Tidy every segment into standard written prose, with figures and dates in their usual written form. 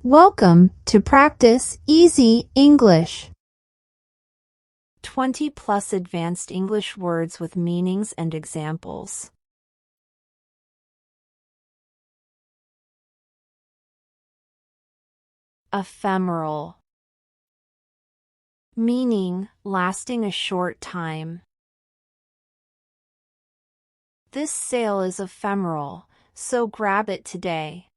Welcome to Practice Easy English. 20 plus advanced English words with meanings and examples. Ephemeral. Meaning, lasting a short time. This sale is ephemeral, so grab it today.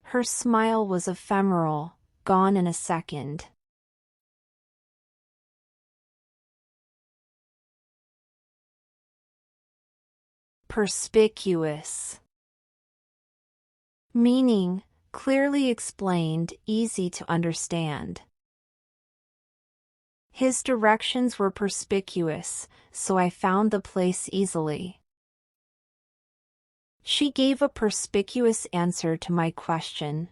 Her smile was ephemeral, gone in a second. Perspicuous. Meaning, clearly explained, easy to understand. His directions were perspicuous, so I found the place easily. She gave a perspicuous answer to my question.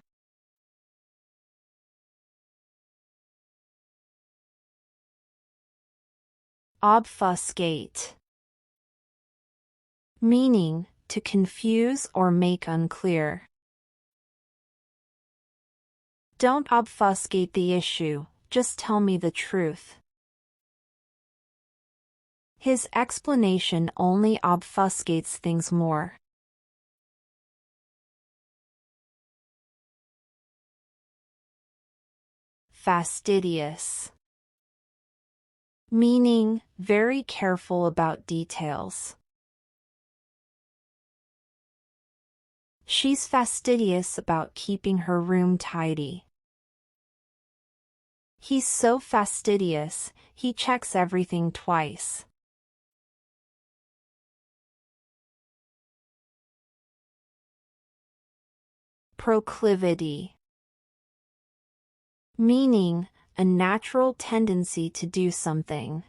Obfuscate. Meaning, to confuse or make unclear. Don't obfuscate the issue, just tell me the truth. His explanation only obfuscates things more. Fastidious. Meaning, very careful about details. She's fastidious about keeping her room tidy. He's so fastidious, he checks everything twice. Proclivity. Meaning, a natural tendency to do something.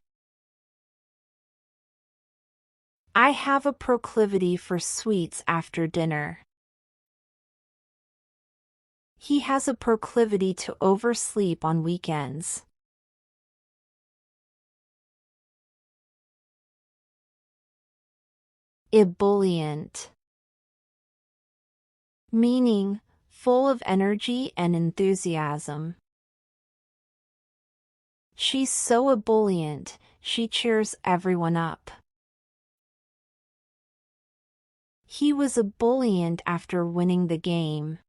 I have a proclivity for sweets after dinner. He has a proclivity to oversleep on weekends. Ebullient. Meaning, full of energy and enthusiasm. She's so ebullient, she cheers everyone up. He was ebullient after winning the game.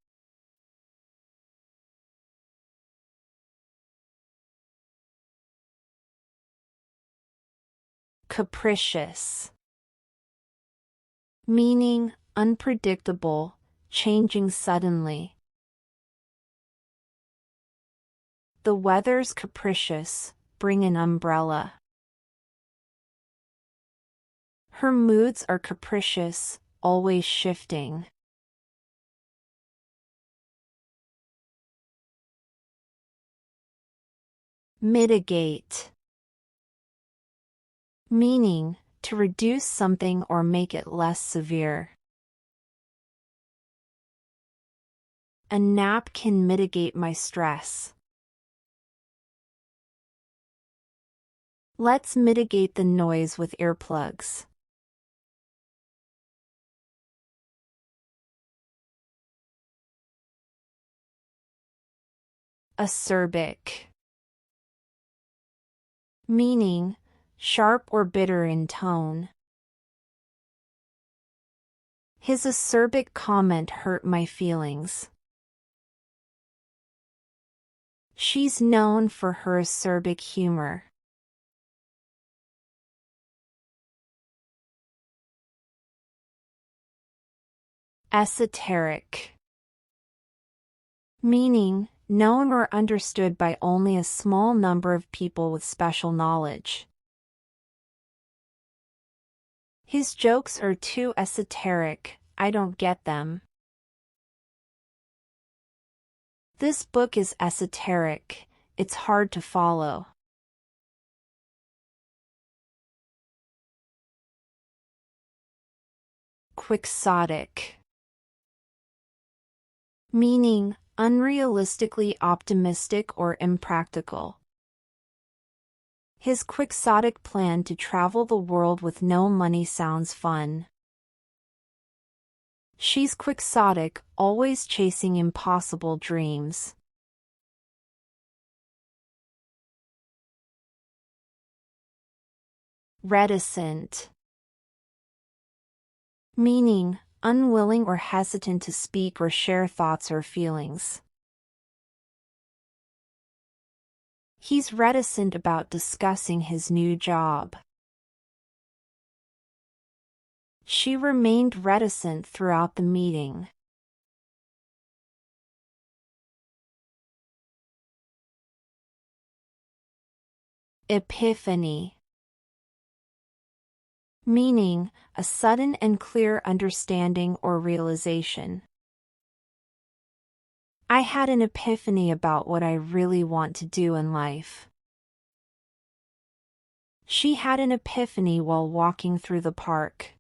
Capricious. Meaning, unpredictable, changing suddenly. The weather's capricious, bring an umbrella. Her moods are capricious, always shifting. Mitigate. Meaning, to reduce something or make it less severe. A nap can mitigate my stress. Let's mitigate the noise with earplugs. Acerbic. Meaning, sharp or bitter in tone. His acerbic comment hurt my feelings. She's known for her acerbic humor. Esoteric. Meaning, known or understood by only a small number of people with special knowledge. His jokes are too esoteric, I don't get them. This book is esoteric, it's hard to follow. Quixotic. Meaning, unrealistically optimistic or impractical. His quixotic plan to travel the world with no money sounds fun. She's quixotic, always chasing impossible dreams. Reticent. Meaning, unwilling or hesitant to speak or share thoughts or feelings. He's reticent about discussing his new job. She remained reticent throughout the meeting. Epiphany. Meaning, a sudden and clear understanding or realization. I had an epiphany about what I really want to do in life. She had an epiphany while walking through the park.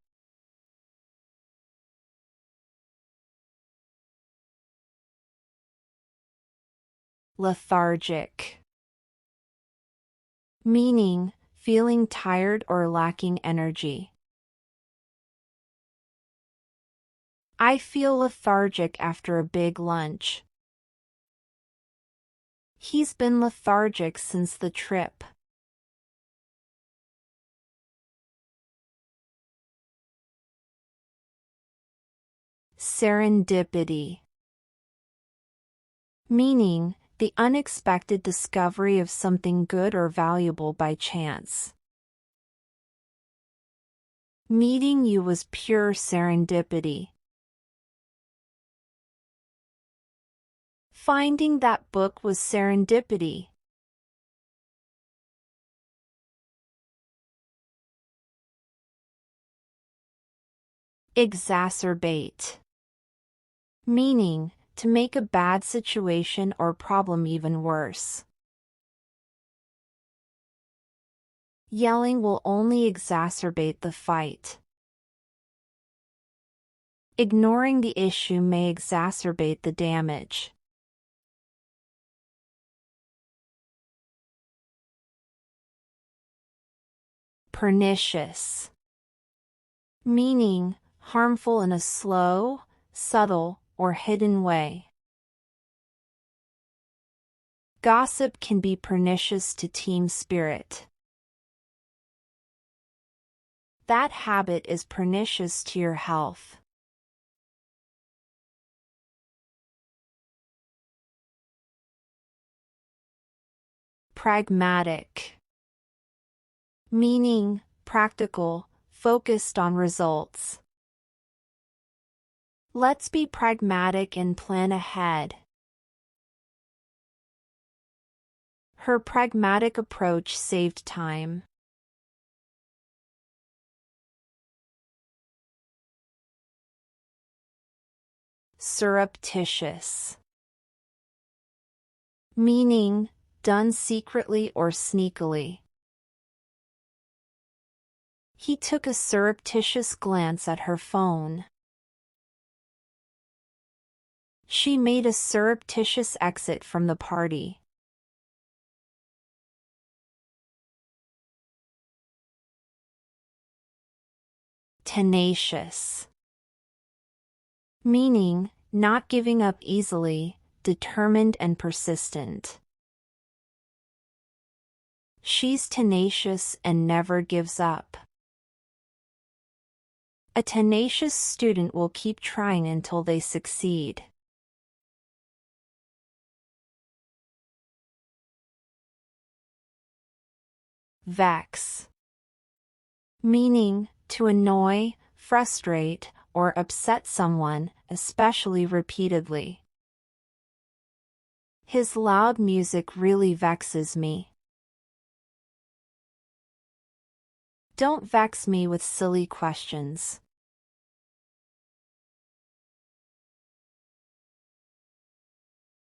Lethargic. Meaning, feeling tired or lacking energy. I feel lethargic after a big lunch. He's been lethargic since the trip. Serendipity. Meaning, the unexpected discovery of something good or valuable by chance. Meeting you was pure serendipity. Finding that book was serendipity. Exacerbate. Meaning, to make a bad situation or problem even worse. Yelling will only exacerbate the fight. Ignoring the issue may exacerbate the damage. Pernicious. Meaning, harmful in a slow, subtle, or hidden way. Gossip can be pernicious to team spirit. That habit is pernicious to your health. Pragmatic. Meaning, practical, focused on results. Let's be pragmatic and plan ahead. Her pragmatic approach saved time. Surreptitious. Meaning, done secretly or sneakily. He took a surreptitious glance at her phone. She made a surreptitious exit from the party. Tenacious. Meaning, not giving up easily, determined and persistent. She's tenacious and never gives up. A tenacious student will keep trying until they succeed. Vex. Meaning, to annoy, frustrate, or upset someone, especially repeatedly. His loud music really vexes me. Don't vex me with silly questions.